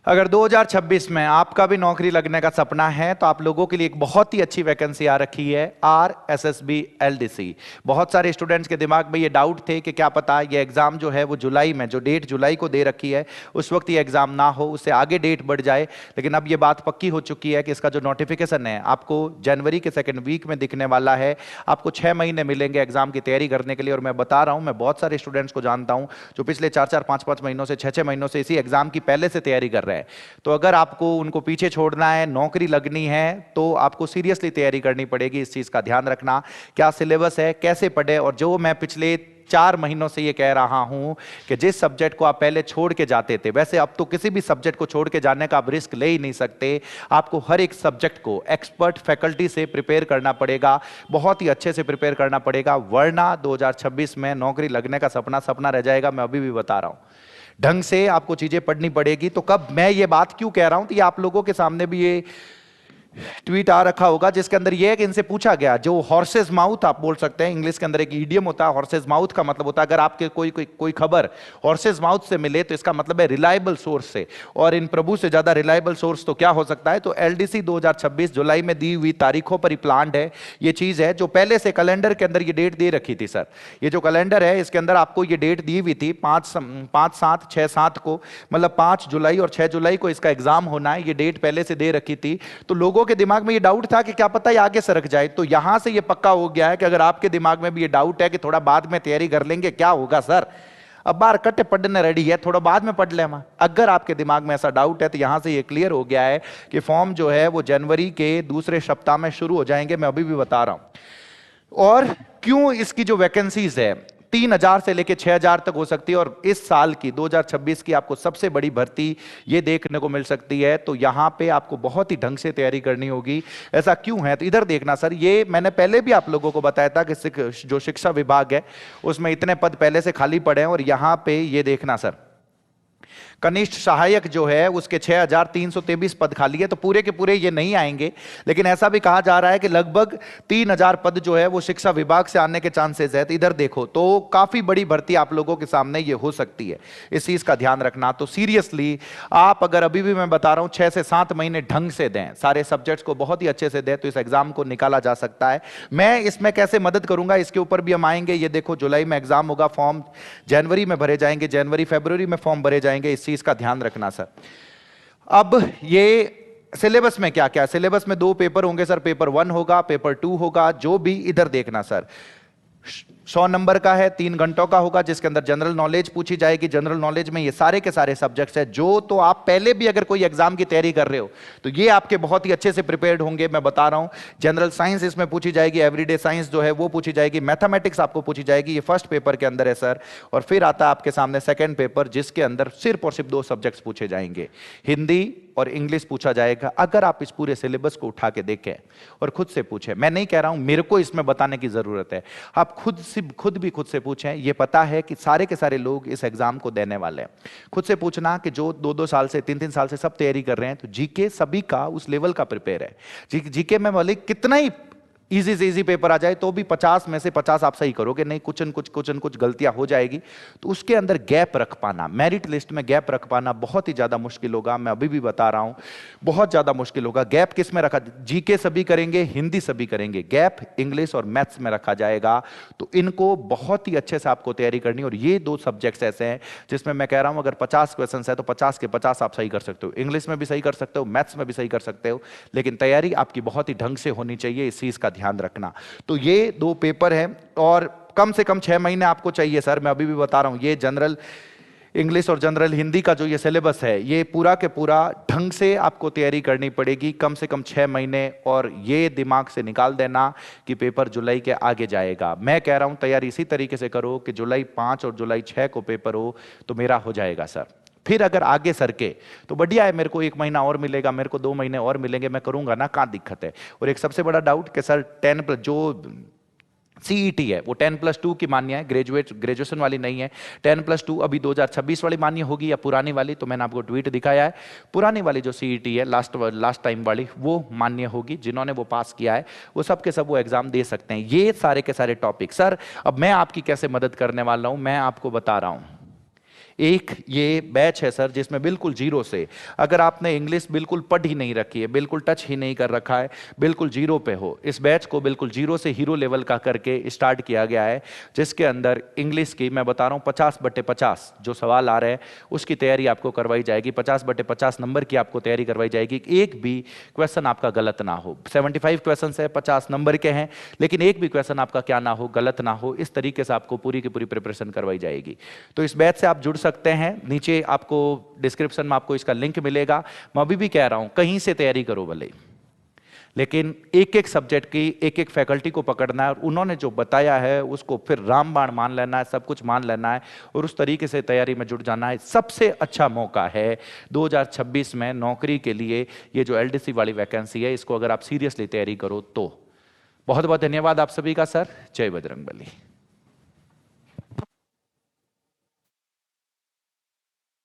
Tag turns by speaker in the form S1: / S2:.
S1: अगर 2026 में आपका भी नौकरी लगने का सपना है तो आप लोगों के लिए एक बहुत ही अच्छी वैकेंसी आ रखी है, RSSB LDC। बहुत सारे स्टूडेंट्स के दिमाग में ये डाउट थे कि क्या पता ये एग्जाम जो है वो जुलाई में, जो डेट जुलाई को दे रखी है उस वक्त ये एग्जाम ना हो, उससे आगे डेट बढ़ जाए। लेकिन अब ये बात पक्की हो चुकी है कि इसका जो नोटिफिकेशन है आपको जनवरी के सेकेंड वीक में दिखने वाला है। आपको 6 महीने मिलेंगे एग्जाम की तैयारी करने के लिए। और मैं बता रहा हूं, मैं बहुत सारे स्टूडेंट्स को जानता हूं जो पिछले 4-4 5-5 महीनों से 6-6 महीनों से इसी एग्जाम की पहले से तैयारी कर रहे हैं। तो अगर आपको उनको पीछे छोड़ना है, नौकरी लगनी है, तो आपको सीरियसली तैयारी करनी पड़ेगी। इस चीज का ध्यान रखना, क्या सिलेबस है, कैसे पढ़े। और जो मैं पिछले 4 महीनों से ये कह रहा हूं कि जिस सब्जेक्ट को आप पहले छोड़ के जाते थे, वैसे अब तो किसी भी सब्जेक्ट को छोड़ के जाने का आप रिस्क ले ही नहीं सकते। आपको हर एक सब्जेक्ट को एक्सपर्ट फैकल्टी से प्रिपेयर करना पड़ेगा, बहुत ही अच्छे से प्रिपेयर करना पड़ेगा, वरना 2026 में नौकरी लगने का सपना सपना रह जाएगा। मैं अभी भी बता रहा हूं, ढंग से आपको चीजें पढ़नी पड़ेगी। तो कब मैं ये बात क्यों कह रहा हूं, तो ये आप लोगों के सामने भी ये ट्वीट आ रखा होगा जिसके अंदर यह है कि इनसे पूछा गया, जो हॉर्सेज माउथ आप बोल सकते हैं, इंग्लिश के अंदर एक ईडियम होता है हॉर्सेज माउथ का मतलब होता है अगर आपके कोई खबर हॉर्सेज माउथ से मिले तो इसका मतलब है रिलायबल सोर्स से। और इन प्रभु से ज्यादा रिलायबल सोर्स तो क्या हो सकता है। तो एलडीसी 2026 जुलाई में दी हुई तारीखों पर ही प्लान्ड है। ये चीज है जो पहले से कैलेंडर के अंदर ये डेट दे रखी थी। सर ये जो कैलेंडर है इसके अंदर आपको ये डेट दी हुई थी 5/7/6/7 को, मतलब 5 जुलाई और 6 जुलाई को इसका एग्जाम होना है। ये डेट पहले से दे रखी थी। तो लोगों के दिमाग में ये डाउट था कि क्या पता ये आगे सरक जाए। तो यहां से ये पक्का हो गया है कि अगर आपके दिमाग में भी ये डाउट है कि थोड़ा बाद में तैयारी कर लेंगे, क्या होगा सर, अब बार कट्टे पढ़ने रेडी है, थोड़ा बाद में पढ़ ले। अगर आपके दिमाग में ऐसा डाउट है तो यहां से ये क्लियर हो गया है कि फॉर्म जो है वो जनवरी के दूसरे सप्ताह में शुरू हो जाएंगे। मैं अभी भी बता रहा हूं। और क्यों इसकी जो वैकेंसीज है 3,000 से लेकर 6,000 तक हो सकती है। और इस साल की 2026 की आपको सबसे बड़ी भर्ती ये देखने को मिल सकती है। तो यहां पे आपको बहुत ही ढंग से तैयारी करनी होगी। ऐसा क्यों है, तो इधर देखना सर, ये मैंने पहले भी आप लोगों को बताया था कि जो शिक्षा विभाग है उसमें इतने पद पहले से खाली पड़े हैं। और यहां पे ये देखना सर, कनिष्ठ सहायक जो है उसके 6,323 पद खाली है। तो पूरे के पूरे ये नहीं आएंगे, लेकिन ऐसा भी कहा जा रहा है कि लगभग 3,000 पद जो है वो शिक्षा विभाग से आने के चांसेस है। तो इधर देखो, तो काफी बड़ी भर्ती आप लोगों के सामने ये हो सकती है, इस चीज का ध्यान रखना। तो सीरियसली आप अगर अभी भी मैं बता रहा हूं 6 से 7 महीने ढंग से दें, सारे सब्जेक्ट्स को बहुत ही अच्छे से दें, तो इस एग्जाम को निकाला जा सकता है। मैं इसमें कैसे मदद करूंगा इसके ऊपर भी हम आएंगे। ये देखो, जुलाई में एग्जाम होगा, फॉर्म जनवरी में भरे जाएंगे, जनवरी फरवरी में फॉर्म भरे जाएंगे। इस चीज का ध्यान रखना सर। अब ये सिलेबस में क्या क्या, सिलेबस में 2 पेपर होंगे सर, पेपर 1 होगा, पेपर 2 होगा। जो भी इधर देखना सर, 100 नंबर का है, 3 घंटों का होगा, जिसके अंदर जनरल नॉलेज पूछी जाएगी। जनरल नॉलेज में ये सारे के सारे सब्जेक्ट्स हैं जो तो आप पहले भी अगर कोई एग्जाम की तैयारी कर रहे हो तो ये आपके बहुत ही अच्छे से प्रिपेयर्ड होंगे। मैं बता रहा हूं, जनरल साइंस इसमें पूछी जाएगी, एवरीडे साइंस जो है वो पूछी जाएगी, मैथमेटिक्स आपको पूछी जाएगी। ये फर्स्ट पेपर के अंदर है सर। और फिर आता है आपके सामने सेकेंड पेपर, जिसके अंदर सिर्फ और सिर्फ 2 सब्जेक्ट्स पूछे जाएंगे, हिंदी और इंग्लिश पूछा जाएगा। अगर आप इस पूरे सिलेबस को उठा के देखें और खुद से पूछें, मैं नहीं कह रहा हूं मेरे को इसमें बताने की जरूरत है, आप खुद से पूछें। ये पता है कि सारे के सारे लोग इस एग्जाम को देने वाले हैं। खुद से पूछना कि जो 2-2 साल से 3-3 साल से सब तैयारी कर रहे हैं, तो जीके सभी का उस लेवल का प्रिपेयर है। जीके में वाले कितना ही इजी से इजी पेपर आ जाए तो भी 50 में से 50 आप सही करोगे नहीं, कुछ न कुछ गलतियां हो जाएगी। तो उसके अंदर गैप रख पाना, मेरिट लिस्ट में गैप रख पाना बहुत ही ज्यादा मुश्किल होगा। मैं अभी भी बता रहा हूं, बहुत ज्यादा मुश्किल होगा। गैप किस में रखा, जीके सभी करेंगे, हिंदी सभी करेंगे, गैप इंग्लिश और मैथ्स में रखा जाएगा। तो इनको बहुत ही अच्छे से आपको तैयारी करनी। और ये 2 सब्जेक्ट्स ऐसे हैं जिसमें मैं कह रहा हूं अगर 50 क्वेश्चन है तो 50 के 50 आप सही कर सकते हो, इंग्लिश में भी सही कर सकते हो, मैथ्स में भी सही कर सकते हो। लेकिन तैयारी आपकी बहुत ही ढंग से होनी चाहिए, इस चीज का ध्यान रखना। तो ये 2 पेपर हैं और कम से कम 6 महीने आपको चाहिए सर। मैं अभी भी बता रहा हूं, ये जनरल इंग्लिश और जनरल हिंदी का जो ये सिलेबस है, ये पूरा के पूरा ढंग से आपको तैयारी करनी पड़ेगी, कम से कम 6 महीने। और ये दिमाग से निकाल देना कि पेपर जुलाई के आगे जाएगा। मैं कह रहा हूं तैयारी इसी तरीके से करो कि जुलाई 5 और जुलाई 6 को पेपर हो तो मेरा हो जाएगा सर। फिर अगर आगे सरके तो बढ़िया है, मेरे को 1 महीना और मिलेगा, मेरे को 2 महीने और मिलेंगे, मैं करूंगा ना, कहां दिक्कत है। और एक सबसे बड़ा डाउट कि सर 10 जो सीईटी है वो 10+2 की मान्य है, ग्रेजुएशन वाली नहीं है। 10+2 अभी 2026 वाली मान्य होगी या पुरानी वाली, तो मैंने आपको ट्वीट दिखाया है। पुरानी वाली जो सीईटी है लास्ट टाइम वाली, वो मान्य होगी। जिन्होंने वो पास किया है वो सब के सब वो एग्जाम दे सकते हैं। ये सारे के सारे टॉपिक सर, अब मैं आपकी कैसे मदद करने वाला हूं मैं आपको बता रहा हूं। एक ये बैच है सर जिसमें बिल्कुल जीरो से, अगर आपने इंग्लिश बिल्कुल पढ़ ही नहीं रखी है, बिल्कुल टच ही नहीं कर रखा है, बिल्कुल जीरो पे हो, इस बैच को बिल्कुल जीरो से हीरो लेवल का करके स्टार्ट किया गया है, जिसके अंदर इंग्लिश की मैं बता रहा हूँ 50/50 जो सवाल आ रहे हैं उसकी तैयारी आपको करवाई जाएगी। 50/50 नंबर की आपको तैयारी करवाई जाएगी, एक भी क्वेश्चन आपका गलत ना हो। 75 क्वेश्चन है, 50 नंबर के हैं, लेकिन एक भी क्वेश्चन आपका क्या ना हो, गलत ना हो, इस तरीके से आपको पूरी की पूरी प्रिपरेशन करवाई जाएगी। तो इस बैच से आप जुड़ सकते हैं, नीचे आपको डिस्क्रिप्शन में आपको इसका लिंक मिलेगा। मैं अभी भी कह रहा हूं कहीं से तैयारी करो भले, लेकिन एक एक सब्जेक्ट की एक एक फैकल्टी को पकड़ना है और उन्होंने जो बताया है उसको फिर रामबाण मान लेना है, सब कुछ मान लेना है और उस तरीके से तैयारी में जुट जाना है। सबसे अच्छा मौका है 2026 में नौकरी के लिए, ये जो एलडीसी वाली वैकेंसी है, इसको अगर आप सीरियसली तैयारी करो तो। बहुत बहुत धन्यवाद आप सभी का सर। जय बजरंगबली।